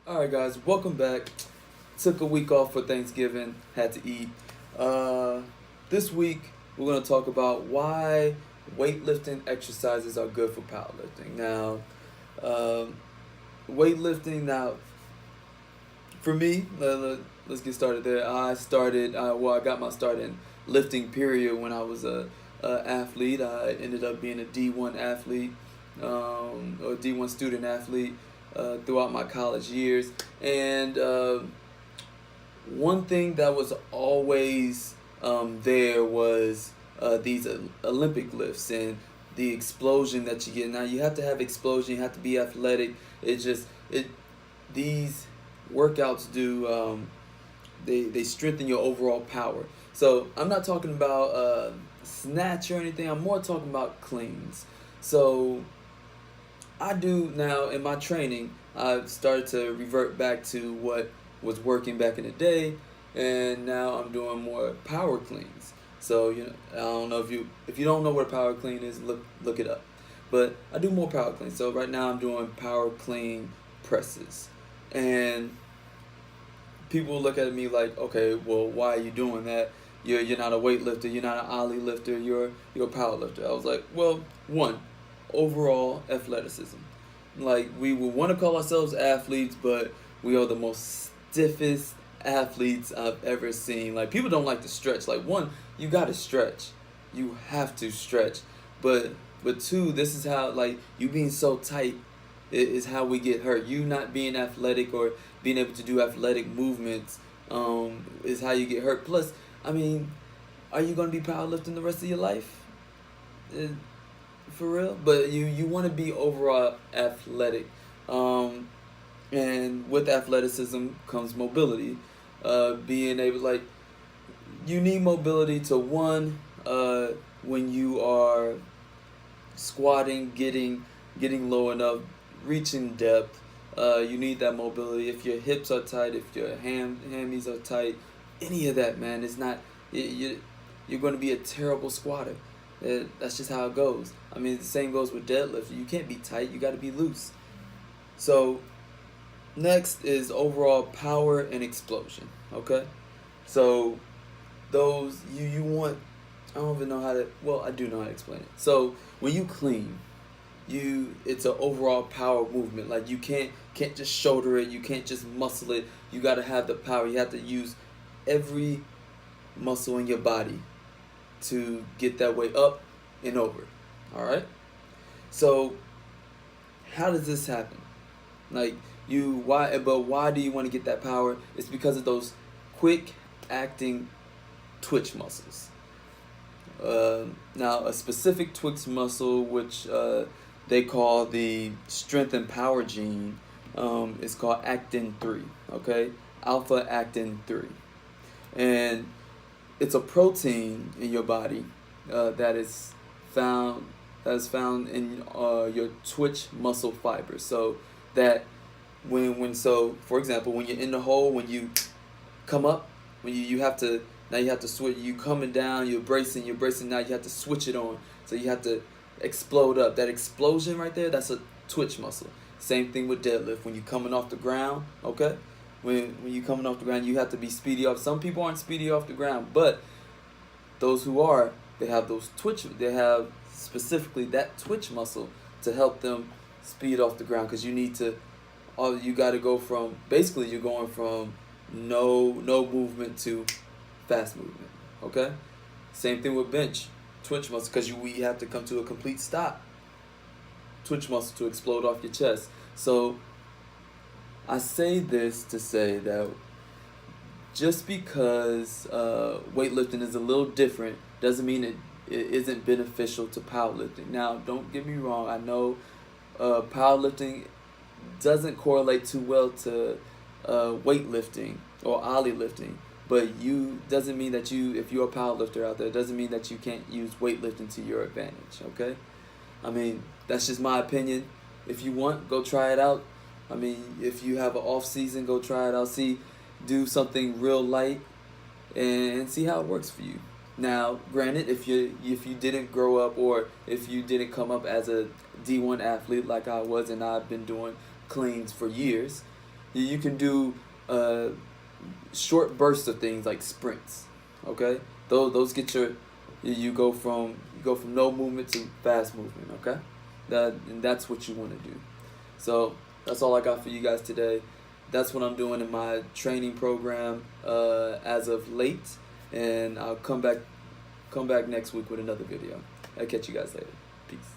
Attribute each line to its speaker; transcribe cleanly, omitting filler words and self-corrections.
Speaker 1: Alright guys, welcome back. Took a week off for Thanksgiving, had to eat. This week we're going to talk about why weightlifting exercises are good for powerlifting. Now, um, weightlifting, for me, let's get started there. I got my start in lifting period when I was a athlete. I ended up being a D1 athlete, or D1 student athlete throughout my college years. And one thing that was always there was these Olympic lifts and the explosion that you get. Now you have to have explosion. You have to be athletic. It these workouts do they strengthen your overall power. So I'm not talking about snatch or anything. I'm more talking about cleans. So I do now in my training. I've started to revert back to what was working back in the day, and now I'm doing more power cleans. So I don't know if you don't know what a power clean is, look it up. But I do more power cleans. So right now I'm doing power clean presses, and people look at me like, okay, well, why are you doing that? You're not a weightlifter. You're not an ollie lifter. You're a power lifter. I was like, well, one, overall athleticism. Like, we would want to call ourselves athletes, but we are the most stiffest athletes I've ever seen. Like, people don't like to stretch. Like, one, you got to stretch. You have to stretch. But two, this is how, like, you being so tight is how we get hurt. You not being athletic or being able to do athletic movements is how you get hurt. Plus, I mean, are you going to be powerlifting the rest of your life? Uh, for real? But you want to be overall athletic. And with athleticism comes mobility. Being able, like, you need mobility to one, when you are squatting, getting low enough, reaching depth. You need that mobility. If your hips are tight, if your hammies are tight, any of that, man, it's not you're going to be a terrible squatter. That's just how it goes. I mean, the same goes with deadlift. You can't be tight. You got to be loose. So next is overall power and explosion. Okay, so those you want. I don't even know how to. Well, I do know how to explain it. So when you clean, it's an overall power movement. Like, you can't just shoulder it. You can't just muscle it. You got to have the power. You have to use every muscle in your body to get that way up and over. All right. So how does this happen? Like, why do you want to get that power? It's because of those quick acting twitch muscles. Now, a specific twitch muscle, which they call the strength and power gene, is called actin 3. Okay, alpha actin 3, and it's a protein in your body that is found in your twitch muscle fibers. So that so for example, when you're in the hole, when you come up, when you have to, now you have to switch. You coming down, you're bracing. Now you have to switch it on. So you have to explode up. That explosion right there, that's a twitch muscle. Same thing with deadlift. When you're coming off the ground, okay? When you're coming off the ground, you have to be speedy off. Some people aren't speedy off the ground, but those who are, they have those twitch. They have specifically that twitch muscle to help them speed off the ground, because you got to go from, basically you're going from no movement to fast movement. Okay, same thing with bench, twitch muscle, because we have to come to a complete stop. Twitch muscle to explode off your chest. So I say this to say that just because weightlifting is a little different doesn't mean it isn't beneficial to powerlifting. Now, don't get me wrong. I know powerlifting doesn't correlate too well to weightlifting or ollie lifting, but doesn't mean that if you're a powerlifter out there, it doesn't mean that you can't use weightlifting to your advantage. Okay, I mean, that's just my opinion. If you want, go try it out. I mean, if you have an off season, go try it out. Do something real light and see how it works for you. Now, granted, if you didn't grow up, or if you didn't come up as a D1 athlete like I was, and I've been doing cleans for years, You can do short bursts of things like sprints. Okay, those get your you go from no movement to fast movement. Okay, and that's what you want to do. So that's all I got for you guys today. That's what I'm doing in my training program as of late, and I'll come back next week with another video. I'll catch you guys later. Peace.